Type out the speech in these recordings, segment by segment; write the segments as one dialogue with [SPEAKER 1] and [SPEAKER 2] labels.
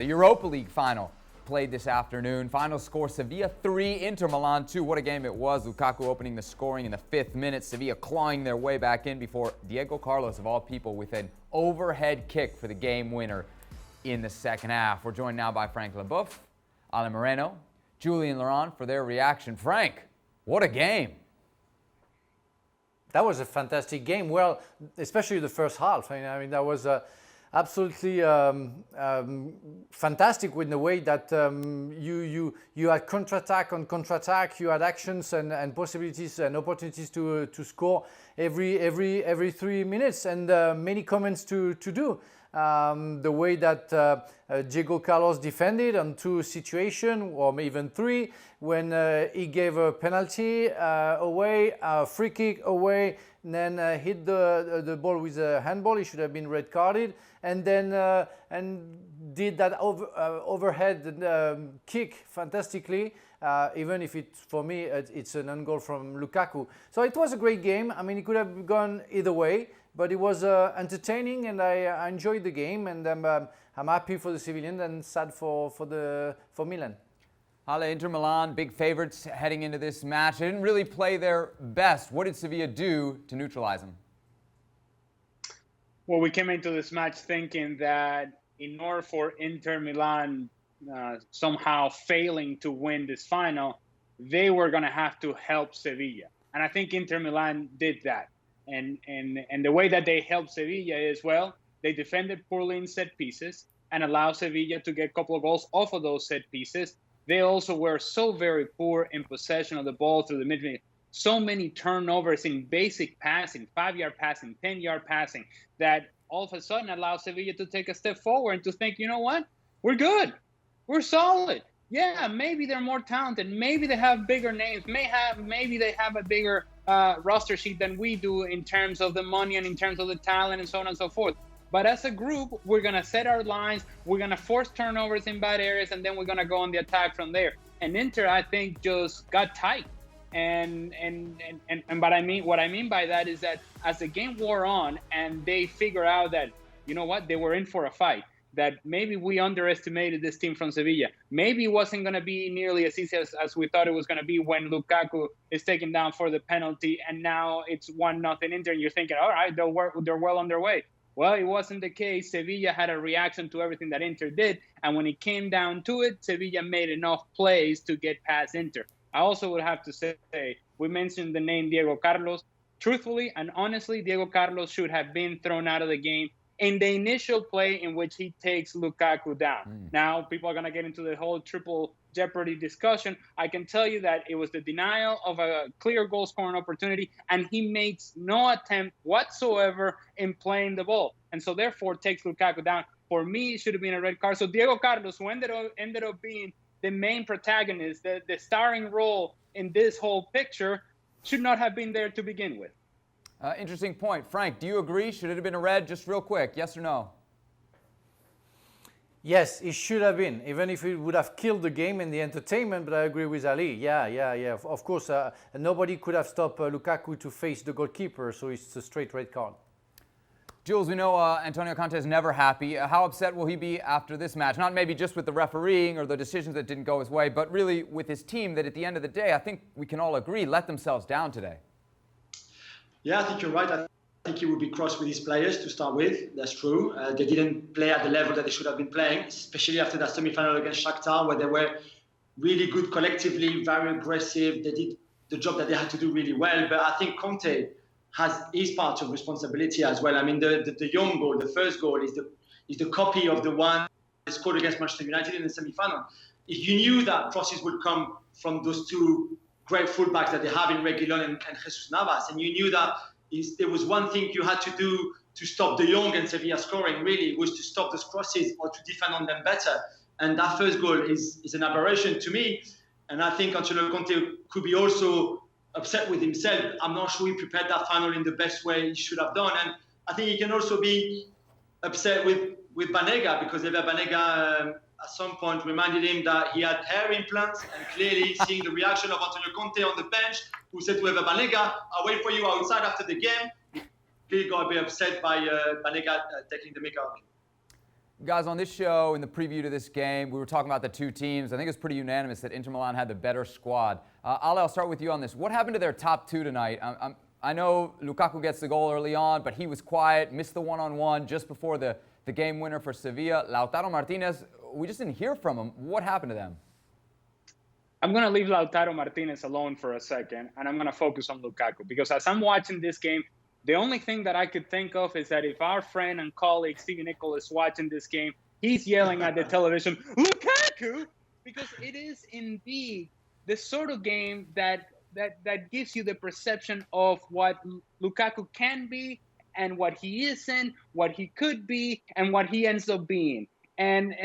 [SPEAKER 1] The Europa League final played this afternoon. Final score, Sevilla 3, Inter Milan 2. What a game it was. Lukaku opening the scoring in the 5th minute. Sevilla clawing their way back in before Diego Carlos, of all people, with an overhead kick for the game winner in the second half. We're joined now by Frank Leboeuf, Alejandro Moreno, Julien Laurens for their reaction. Frank, what a game.
[SPEAKER 2] That was a fantastic game. Well, especially the first half. I mean that was absolutely fantastic with the way that you had counterattack on counterattack. You had actions and possibilities and opportunities to score every 3 minutes, and many comments to do. The way that Diego Carlos defended on 2 situations, or even 3, when he gave a penalty away, a free kick away, and then hit the ball with a handball. He should have been red carded, and then did that overhead kick fantastically. Even if for me it's an own goal from Lukaku. So it was a great game. I mean, it could have gone either way, but it was entertaining, and I enjoyed the game, and I'm happy for the Sevillans and sad for Milan.
[SPEAKER 1] Ale, Inter Milan, big favorites heading into this match. They didn't really play their best. What did Sevilla do to neutralize them?
[SPEAKER 3] Well, we came into this match thinking that in order for Inter Milan somehow failing to win this final, they were going to have to help Sevilla. And I think Inter Milan did that. And the way that they helped Sevilla is, well, they defended poorly in set pieces and allowed Sevilla to get a couple of goals off of those set pieces. They also were so very poor in possession of the ball through the midfield. So many turnovers in basic passing, 5-yard passing, 10-yard passing, that all of a sudden allowed Sevilla to take a step forward and to think, you know what? We're good. We're solid. Yeah, maybe they're more talented. Maybe they have bigger names. Maybe they have a bigger roster sheet than we do in terms of the money and in terms of the talent and so on and so forth. But as a group, we're going to set our lines. We're going to force turnovers in bad areas, and then we're going to go on the attack from there. And Inter, I think, just got tight. And what I mean by that is that as the game wore on and they figure out that, you know what, they were in for a fight, that maybe we underestimated this team from Sevilla. Maybe it wasn't going to be nearly as easy as we thought it was going to be when Lukaku is taken down for the penalty, and now it's 1-0 Inter, and you're thinking, all right, they're well on their way. Well, it wasn't the case. Sevilla had a reaction to everything that Inter did, and when it came down to it, Sevilla made enough plays to get past Inter. I also would have to say, we mentioned the name Diego Carlos. Truthfully and honestly, Diego Carlos should have been thrown out of the game in the initial play in which he takes Lukaku down. Now, people are going to get into the whole triple jeopardy discussion. I can tell you that it was the denial of a clear goal-scoring opportunity, and he makes no attempt whatsoever in playing the ball, and so therefore takes Lukaku down. For me, it should have been a red card. So Diego Carlos, who ended up being the main protagonist, the starring role in this whole picture, should not have been there to begin with.
[SPEAKER 1] Interesting point. Frank, do you agree? Should it have been a red? Just real quick, yes or no?
[SPEAKER 2] Yes, it should have been, even if it would have killed the game and the entertainment, but I agree with Ali. Yeah. Of course, nobody could have stopped Lukaku to face the goalkeeper, so it's a straight red card.
[SPEAKER 1] Jules, we know Antonio Conte is never happy. How upset will he be after this match? Not maybe just with the refereeing or the decisions that didn't go his way, but really with his team that at the end of the day, I think we can all agree, let themselves down today.
[SPEAKER 4] Yeah, I think you're right. I think he would be cross with his players to start with. That's true. They didn't play at the level that they should have been playing, especially after that semi-final against Shakhtar, where they were really good collectively, very aggressive. They did the job that they had to do really well. But I think Conte has his part of responsibility as well. I mean, the young goal, the first goal, is the copy of the one they scored against Manchester United in the semi-final. If you knew that crosses would come from those 2 great fullbacks that they have in Reguilón and Jesus Navas, and you knew that there was one thing you had to do to stop De Jong and Sevilla scoring, really, was to stop those crosses or to defend on them better. And that first goal is an aberration to me. And I think Antonio Conte could be also upset with himself. I'm not sure he prepared that final in the best way he should have done. And I think he can also be upset with Banega, because Ever Banega at some point reminded him that he had hair implants, and clearly seeing the reaction of Antonio Conte on the bench, who said to Ever Banega, I'll wait for you outside after the game, he got a bit upset by Banega taking the mick out of him.
[SPEAKER 1] Guys, on this show, in the preview to this game, we were talking about the two teams. I think it was pretty unanimous that Inter Milan had the better squad. Ale, I'll start with you on this. What happened to their top two tonight? I know Lukaku gets the goal early on, but he was quiet, missed the one-on-one just before the game winner for Sevilla. Lautaro Martinez, we just didn't hear from him. What happened to them?
[SPEAKER 3] I'm going to leave Lautaro Martinez alone for a second, and I'm going to focus on Lukaku. Because as I'm watching this game, the only thing that I could think of is that if our friend and colleague Stevie Nicol is watching this game, he's yelling at the television, Lukaku! Because it is indeed the sort of game that gives you the perception of what Lukaku can be and what he isn't, what he could be, and what he ends up being. And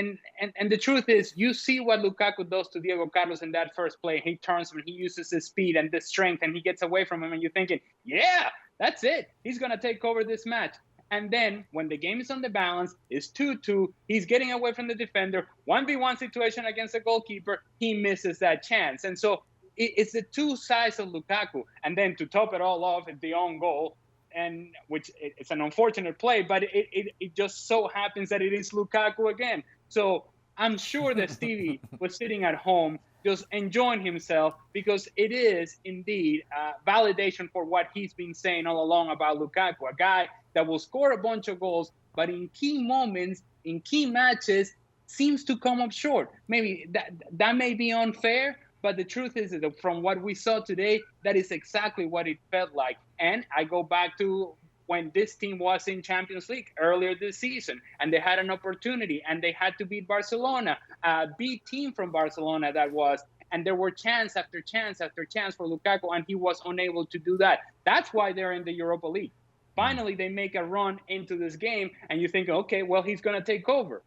[SPEAKER 3] the truth is, you see what Lukaku does to Diego Carlos in that first play. He turns him, he uses his speed and the strength, and he gets away from him, and you're thinking, yeah, that's it. He's going to take over this match. And then when the game is on the balance, it's 2-2, he's getting away from the defender, 1v1 situation against the goalkeeper, he misses that chance. And so it's the two sides of Lukaku. And then to top it all off, it's the own goal, and which it's an unfortunate play, but it just so happens that it is Lukaku again. So I'm sure that Stevie was sitting at home just enjoying himself, because it is indeed validation for what he's been saying all along about Lukaku, a guy that will score a bunch of goals, but in key moments, in key matches, seems to come up short. Maybe that may be unfair, but the truth is that from what we saw today, that is exactly what it felt like. And I go back to when this team was in Champions League earlier this season, and they had an opportunity, and they had to beat Barcelona, a B team from Barcelona that was, and there were chance after chance after chance for Lukaku, and he was unable to do that. That's why they're in the Europa League. Finally, they make a run into this game, and you think, okay, well, he's going to take over.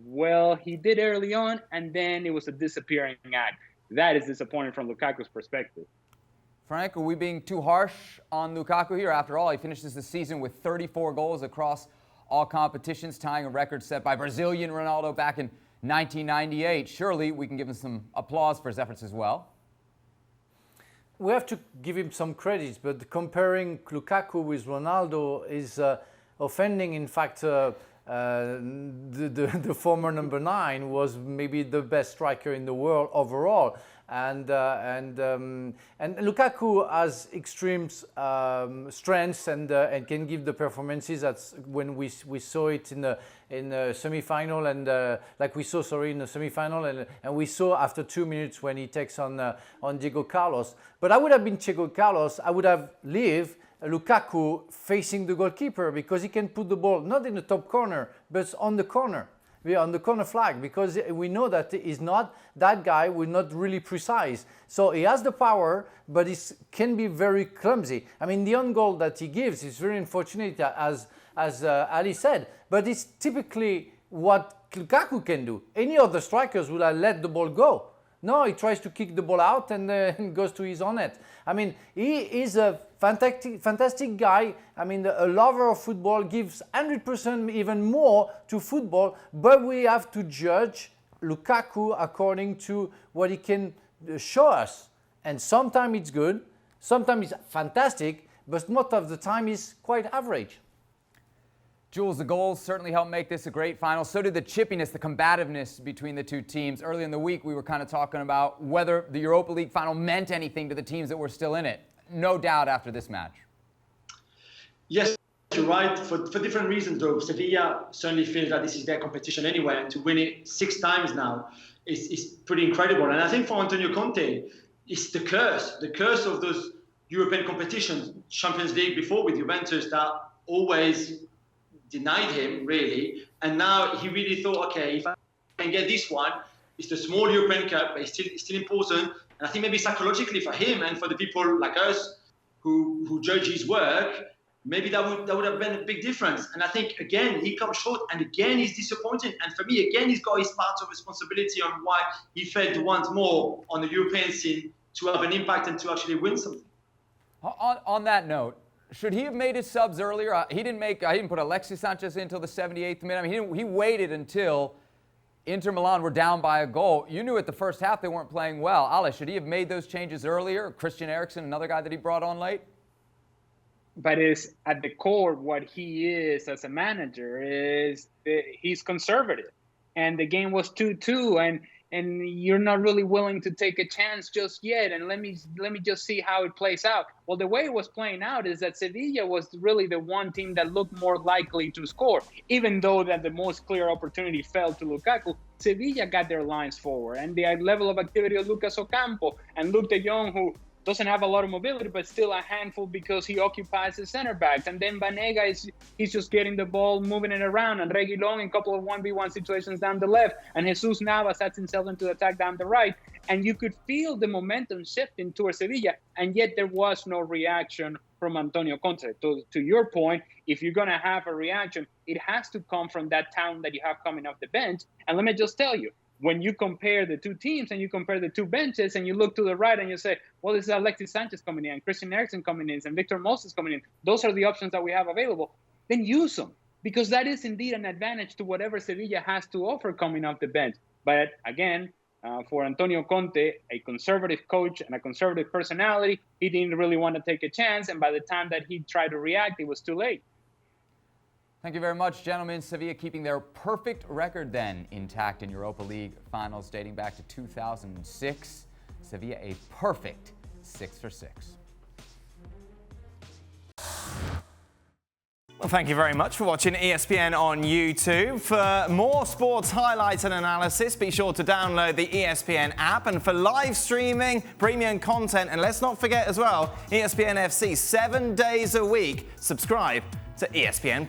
[SPEAKER 3] Well, he did early on, and then it was a disappearing act. That is disappointing from Lukaku's perspective.
[SPEAKER 1] Frank, are we being too harsh on Lukaku here? After all, he finishes the season with 34 goals across all competitions, tying a record set by Brazilian Ronaldo back in 1998. Surely we can give him some applause for his efforts as well.
[SPEAKER 2] We have to give him some credit, but comparing Lukaku with Ronaldo is offending. In fact, the former number 9 was maybe the best striker in the world overall. And Lukaku has extreme strengths and can give the performances. That's when we saw it in the semi-final, and like we saw, in the semi-final, and we saw after 2 minutes when he takes on Diego Carlos. But I would have been Diego Carlos. I would have lived Lukaku facing the goalkeeper, because he can put the ball not in the top corner, but on the corner. On the corner flag, because we know that that guy will not really precise. So he has the power, but he can be very clumsy. I mean, the own goal that he gives is very unfortunate, as Ali said, but it's typically what Lukaku can do. Any other strikers would have let the ball go. No, he tries to kick the ball out and goes to his own net. I mean, he is a fantastic guy. I mean, a lover of football, gives 100% even more to football, but we have to judge Lukaku according to what he can show us. And sometimes it's good, sometimes it's fantastic, but most of the time it's quite average.
[SPEAKER 1] Jules, the goals certainly helped make this a great final. So did the chippiness, the combativeness between the two teams. Early in the week, we were kind of talking about whether the Europa League final meant anything to the teams that were still in it. No doubt after this match.
[SPEAKER 4] Yes, you're right. For different reasons, though. Sevilla certainly feels that this is their competition anyway, and to win it 6 times now is pretty incredible. And I think for Antonio Conte, it's the curse of those European competitions, Champions League before with Juventus, that always denied him, really. And now he really thought, okay, if I can get this one, it's the small European Cup, but it's still important. And I think maybe psychologically for him and for the people like us who judge his work, maybe that would have been a big difference. And I think, again, he comes short, and again, he's disappointing. And for me, again, he's got his part of responsibility on why he failed to want more on the European scene to have an impact and to actually win something.
[SPEAKER 1] On that note, should he have made his subs earlier? He didn't put Alexis Sanchez in until the 78th minute. I mean, he waited until Inter Milan were down by a goal. You knew at the first half they weren't playing well. Ale, should he have made those changes earlier? Christian Eriksen, another guy that he brought on late?
[SPEAKER 3] but is at the core what he is as a manager is he's conservative, and the game was 2-2, and you're not really willing to take a chance just yet, and let me just see how it plays out. Well, the way it was playing out is that Sevilla was really the one team that looked more likely to score, even though that the most clear opportunity fell to Lukaku. Sevilla got their lines forward, and the level of activity of Lucas Ocampo and Luke de Jong, who doesn't have a lot of mobility, but still a handful because he occupies the center backs. And then Banega he's just getting the ball, moving it around, and Reguilón in a couple of 1v1 situations down the left, and Jesus Navas sets himself into attack down the right. And you could feel the momentum shifting towards Sevilla, and yet there was no reaction from Antonio Conte. To your point, if you're going to have a reaction, it has to come from that talent that you have coming off the bench. And let me just tell you, when you compare the two teams and you compare the two benches and you look to the right and you say, well, this is Alexis Sanchez coming in, Christian Eriksen coming in, and Victor Moses coming in. Those are the options that we have available. Then use them, because that is indeed an advantage to whatever Sevilla has to offer coming off the bench. But again, for Antonio Conte, a conservative coach and a conservative personality, he didn't really want to take a chance. And by the time that he tried to react, it was too late.
[SPEAKER 1] Thank you very much, gentlemen. Sevilla keeping their perfect record then intact in Europa League finals dating back to 2006. Sevilla a perfect 6 for 6.
[SPEAKER 5] Well, thank you very much for watching ESPN on YouTube. For more sports highlights and analysis, be sure to download the ESPN app. And for live streaming, premium content, and let's not forget as well, ESPN FC 7 days a week. Subscribe to ESPN+.